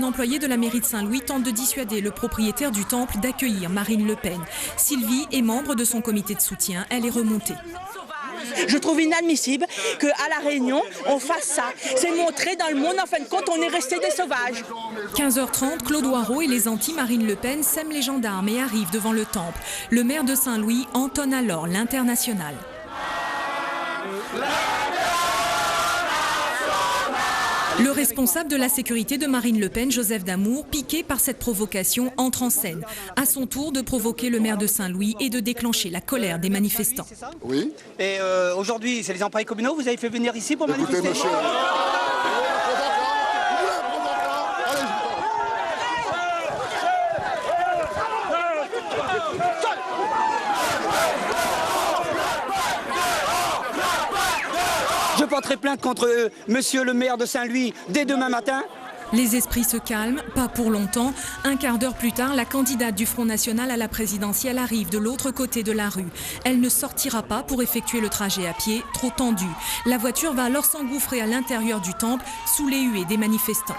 employé de la mairie de Saint-Louis tente de dissuader le propriétaire du temple d'accueillir Marine Le Pen. Sylvie est membre de son comité de soutien, elle est remontée. Je trouve inadmissible qu'à La Réunion, on fasse ça. C'est montrer dans le monde, en fin de compte, on est resté des sauvages. 15h30, Claude Hoireau et les anti-Marine Le Pen sèment les gendarmes et arrivent devant le temple. Le maire de Saint-Louis entonne alors l'Internationale. Le responsable de la sécurité de Marine Le Pen, Joseph Damour, piqué par cette provocation, entre en scène. À son tour de provoquer le maire de Saint-Louis et de déclencher la colère des manifestants. Oui. Et aujourd'hui, c'est les employés communaux, vous avez fait venir ici pour manifester. Écoutez, monsieur. Je porterai plainte contre monsieur le maire de Saint-Louis dès demain matin. Les esprits se calment, pas pour longtemps. Un quart d'heure plus tard, la candidate du Front National à la présidentielle arrive de l'autre côté de la rue. Elle ne sortira pas pour effectuer le trajet à pied, trop tendu. La voiture va alors s'engouffrer à l'intérieur du temple, sous les huées des manifestants.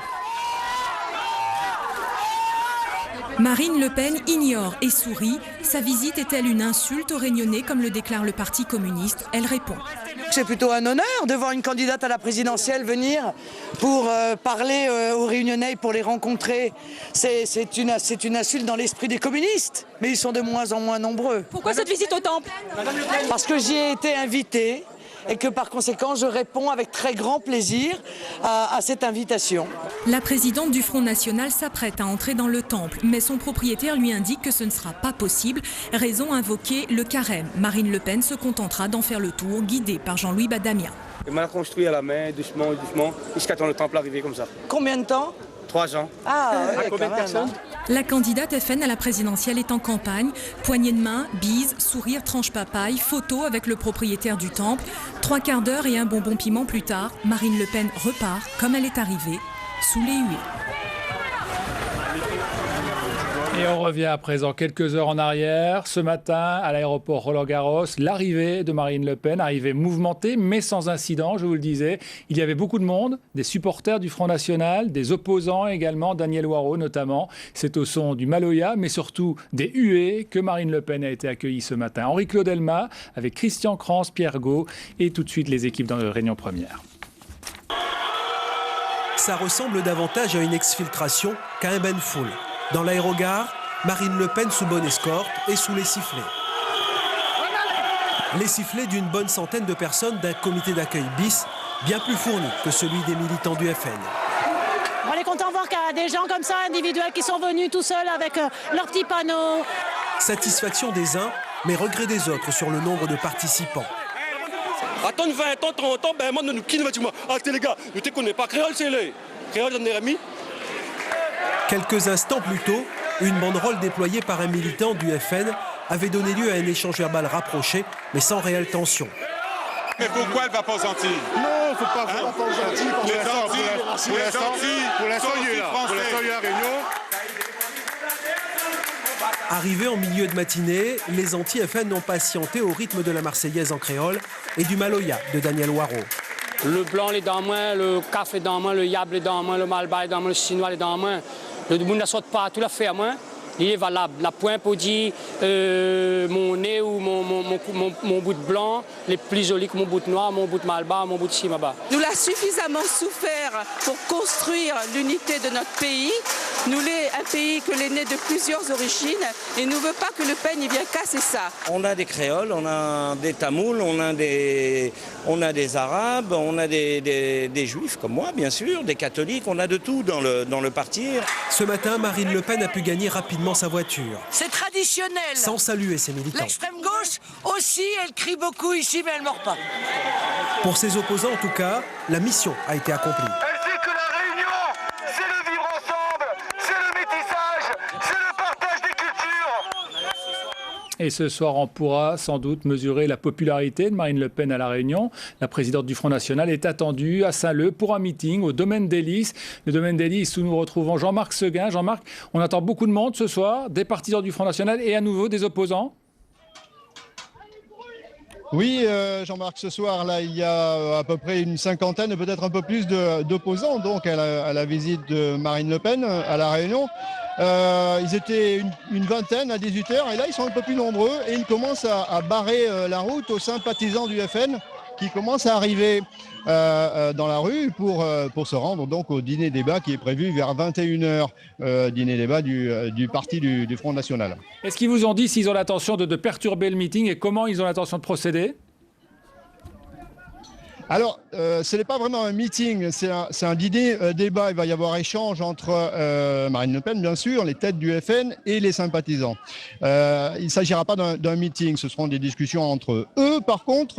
Marine Le Pen ignore et sourit. Sa visite est-elle une insulte aux Réunionnais, comme le déclare le Parti communiste? Elle répond. C'est plutôt un honneur de voir une candidate à la présidentielle venir pour parler aux Réunionnais et pour les rencontrer. C'est une insulte dans l'esprit des communistes, mais ils sont de moins en moins nombreux. Pourquoi cette visite au temple? Parce que j'y ai été invité et que par conséquent je réponds avec très grand plaisir à cette invitation. La présidente du Front National s'apprête à entrer dans le temple, mais son propriétaire lui indique que ce ne sera pas possible. Raison invoquée, le carême. Marine Le Pen se contentera d'en faire le tour, guidée par Jean-Louis Badamia. Il m'a construit à la main, doucement, doucement, jusqu'à temps le temple arrivé comme ça. Combien de temps? 3 ans. Ah, ouais, combien de personnes? La candidate FN à la présidentielle est en campagne. Poignée de main, bise, sourire, tranche papaye, photo avec le propriétaire du temple. 3 quarts d'heure et un bonbon piment plus tard, Marine Le Pen repart, comme elle est arrivée, sous les huées. Et on revient à présent quelques heures en arrière. Ce matin, à l'aéroport Roland-Garros, l'arrivée de Marine Le Pen, arrivée mouvementée, mais sans incident, je vous le disais. Il y avait beaucoup de monde, des supporters du Front National, des opposants également, Daniel Hoireau notamment. C'est au son du Maloya, mais surtout des huées, que Marine Le Pen a été accueillie ce matin. Henri-Claude Elma, avec Christian Kranz, Pierre Gault, et tout de suite les équipes dans la Réunion Première. Ça ressemble davantage à une exfiltration qu'à un bain de foule. Dans l'aérogare, Marine Le Pen sous bonne escorte et sous les sifflets. Les sifflets d'une bonne centaine de personnes d'un comité d'accueil bis, bien plus fourni que celui des militants du FN. On est content de voir qu'il y a des gens comme ça, individuels, qui sont venus tout seuls avec leurs petits panneaux. Satisfaction des uns, mais regret des autres sur le nombre de participants. Attends 20 ans, 30 ans, ben moi, qui nous va dire, ah, les gars, nous ne connaissons pas créole, c'est les créole, j'en ai remis. Quelques instants plus tôt, une banderole déployée par un militant du FN avait donné lieu à un échange verbal rapproché, mais sans réelle tension. Mais pourquoi elle ne va pas au gentil? Non, il ne faut pas faire au gentil pour l'instant. Pour l'instant, il est là. Pour l'instant, il est à Réunion. Arrivés en milieu de matinée, les anti-FN n'ont patienté au rythme de la Marseillaise en créole et du Maloya de Daniel Hoireau. Le blanc est dans moi, le café est dans moi, le yab est dans moi, le malba est dans moi, le chinois est dans moi. Le monde ne saute pas, tout l'a fait à moi. Il est valable. La pointe pour dire mon nez ou mon bout de blanc, les plus jolis que mon bout de noir, mon bout de malba, mon bout de chimaba. Nous l'avons suffisamment souffert pour construire l'unité de notre pays. Nous sommes un pays que l'est né de plusieurs origines et nous ne veut pas que Le Pen y vienne casser ça. On a des créoles, on a des tamouls, on a des arabes, on a des juifs comme moi bien sûr, des catholiques, on a de tout dans le parti. Ce matin, Marine Le Pen a pu gagner rapidement sa voiture. C'est traditionnel. Sans saluer ses militants. L'extrême gauche aussi, elle crie beaucoup ici mais elle ne mord pas. Pour ses opposants en tout cas, la mission a été accomplie. Elle sait que la réunion, c'est le vivre ensemble, c'est le métissage, c'est le partage des cultures. Et ce soir, on pourra sans doute mesurer la popularité de Marine Le Pen à La Réunion. La présidente du Front National est attendue à Saint-Leu pour un meeting au Domaine des Lys. Le Domaine des Lys où nous retrouvons Jean-Marc Seguin. Jean-Marc, on attend beaucoup de monde ce soir, des partisans du Front National et à nouveau des opposants. Oui, Jean-Marc, ce soir, là, il y a à peu près une cinquantaine, peut-être un peu plus d'opposants donc à la visite de Marine Le Pen à La Réunion. Ils étaient une vingtaine à 18h et là, ils sont un peu plus nombreux et ils commencent à barrer la route aux sympathisants du FN qui commencent à arriver dans la rue pour se rendre donc au dîner-débat qui est prévu vers 21h, dîner-débat du parti du Front National. Est-ce qu'ils vous ont dit s'ils ont l'intention de perturber le meeting et comment ils ont l'intention de procéder ? Alors, ce n'est pas vraiment un meeting, c'est un dîner-débat. Il va y avoir échange entre Marine Le Pen, bien sûr, les têtes du FN et les sympathisants. Il ne s'agira pas d'un meeting, ce seront des discussions entre eux. Par contre,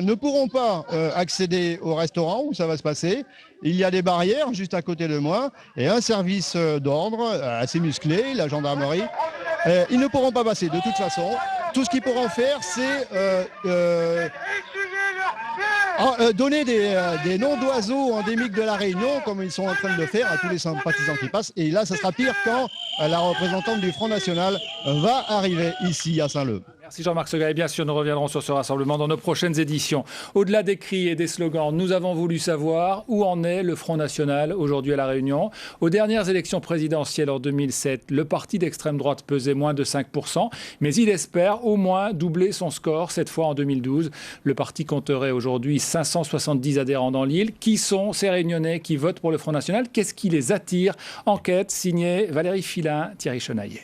ne pourront pas accéder au restaurant où ça va se passer. Il y a des barrières juste à côté de moi et un service d'ordre assez musclé, la gendarmerie. Ils ne pourront pas passer de toute façon. Tout ce qu'ils pourront faire, c'est donner des noms d'oiseaux endémiques de la Réunion, comme ils sont en train de le faire à tous les sympathisants qui passent. Et là, ça sera pire quand la représentante du Front National va arriver ici à Saint-Leu. Merci Jean-Marc Segal. Et bien sûr, nous reviendrons sur ce rassemblement dans nos prochaines éditions. Au-delà des cris et des slogans, nous avons voulu savoir où en est le Front National aujourd'hui à La Réunion. Aux dernières élections présidentielles en 2007, le parti d'extrême droite pesait moins de 5%, mais il espère au moins doubler son score cette fois en 2012. Le parti compterait aujourd'hui 570 adhérents dans l'île. Qui sont ces Réunionnais qui votent pour le Front National ? Qu'est-ce qui les attire ? Enquête signée Valérie Filin, Thierry Chenaillet.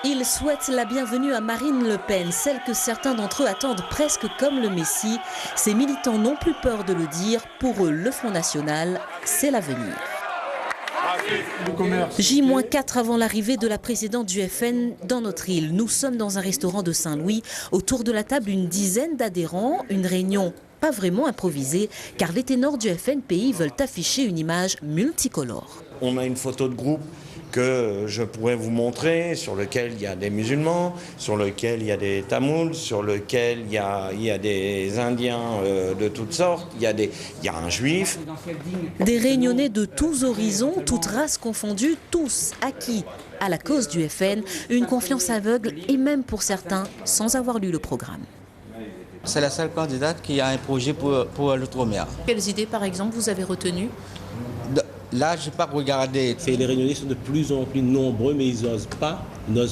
Ils souhaitent la bienvenue à Marine Le Pen, celle que certains d'entre eux attendent presque comme le Messie. Ces militants n'ont plus peur de le dire. Pour eux, le Front National, c'est l'avenir. J-4 avant l'arrivée de la présidente du FN dans notre île. Nous sommes dans un restaurant de Saint-Louis. Autour de la table, une dizaine d'adhérents. Une réunion pas vraiment improvisée, car les ténors du FNPI veulent afficher une image multicolore. On a une photo de groupe que je pourrais vous montrer, sur lequel il y a des musulmans, sur lequel il y a des Tamouls, sur lequel il y a des Indiens de toutes sortes, il y a un juif. Des Réunionnais de tous horizons, toutes races confondues, tous acquis à la cause du FN, une confiance aveugle et même pour certains sans avoir lu le programme. C'est la seule candidate qui a un projet pour l'outre-mer. Quelles idées par exemple vous avez retenues ? Là, je n'ai pas regardé. Les Réunionnais sont de plus en plus nombreux, mais ils n'osent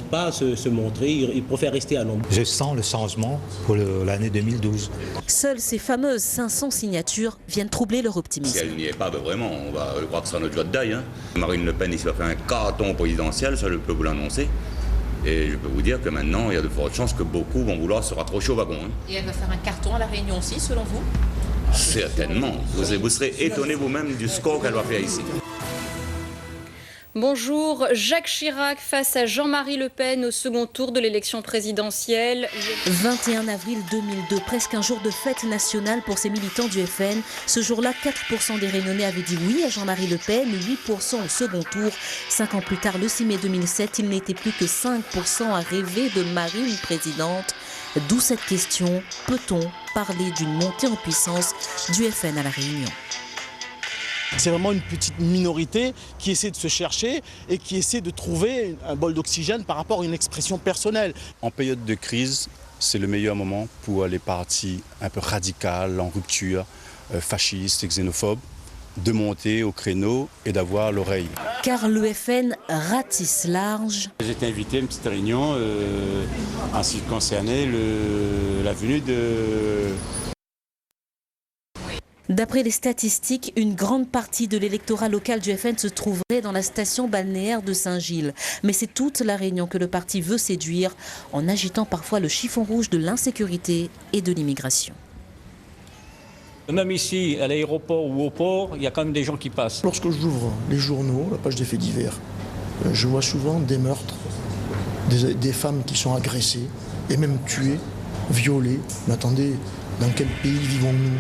pas se montrer. Ils préfèrent rester à l'ombre. Je sens le changement pour l'année 2012. Seules ces fameuses 500 signatures viennent troubler leur optimisme. Si elle n'y est pas, vraiment, on va croire que c'est notre joie de daille. Marine Le Pen, il va faire un carton présidentiel, ça je peux vous l'annoncer. Et je peux vous dire que maintenant, il y a de fortes chances que beaucoup vont vouloir se rapprocher au wagon. Et elle va faire un carton à La Réunion aussi, selon vous ? Certainement. Vous serez étonné vous-même du score qu'elle va faire ici. Bonjour, Jacques Chirac face à Jean-Marie Le Pen au second tour de l'élection présidentielle. 21 avril 2002, presque un jour de fête nationale pour ces militants du FN. Ce jour-là, 4% des Réunionnais avaient dit oui à Jean-Marie Le Pen, 8% au second tour. 5 ans plus tard, le 6 mai 2007, il n'était plus que 5% à rêver de Marine présidente. D'où cette question, peut-on parler d'une montée en puissance du FN à La Réunion ? C'est vraiment une petite minorité qui essaie de se chercher et qui essaie de trouver un bol d'oxygène par rapport à une expression personnelle. En période de crise, c'est le meilleur moment pour les partis un peu radicaux, en rupture, fascistes et xénophobes, de monter au créneau et d'avoir l'oreille. Car le FN ratisse large. J'ai été invité à une petite réunion en ce qui concernait la venue de... D'après les statistiques, une grande partie de l'électorat local du FN se trouverait dans la station balnéaire de Saint-Gilles. Mais c'est toute la Réunion que le parti veut séduire en agitant parfois le chiffon rouge de l'insécurité et de l'immigration. Même ici, à l'aéroport ou au port, il y a quand même des gens qui passent. Lorsque j'ouvre les journaux, la page des faits divers, je vois souvent des meurtres, des femmes qui sont agressées et même tuées, violées. Mais attendez, dans quel pays vivons-nous ?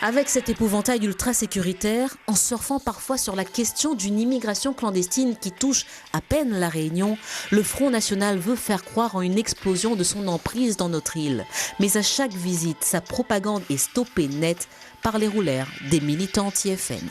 Avec cet épouvantail ultra-sécuritaire, en surfant parfois sur la question d'une immigration clandestine qui touche à peine la Réunion, le Front National veut faire croire en une explosion de son emprise dans notre île. Mais à chaque visite, sa propagande est stoppée net par les rouleurs des militants anti-FN.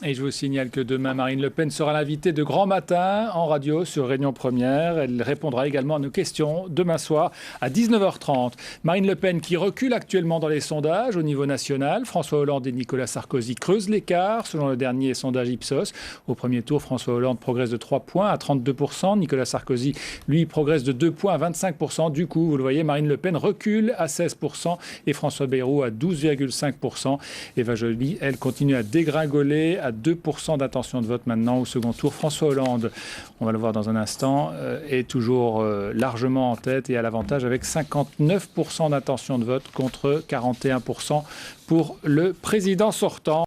Et je vous signale que demain, Marine Le Pen sera l'invitée de Grand Matin en radio sur Réunion Première. Elle répondra également à nos questions demain soir à 19h30. Marine Le Pen qui recule actuellement dans les sondages au niveau national. François Hollande et Nicolas Sarkozy creusent l'écart selon le dernier sondage Ipsos. Au premier tour, François Hollande progresse de 3 points à 32%. Nicolas Sarkozy, lui, progresse de 2 points à 25%. Du coup, vous le voyez, Marine Le Pen recule à 16% et François Bayrou à 12,5%. Eva Joly, elle, continue à dégringoler à 2% d'intention de vote maintenant au second tour. François Hollande, on va le voir dans un instant, est toujours largement en tête et à l'avantage avec 59% d'intention de vote contre 41% pour le président sortant.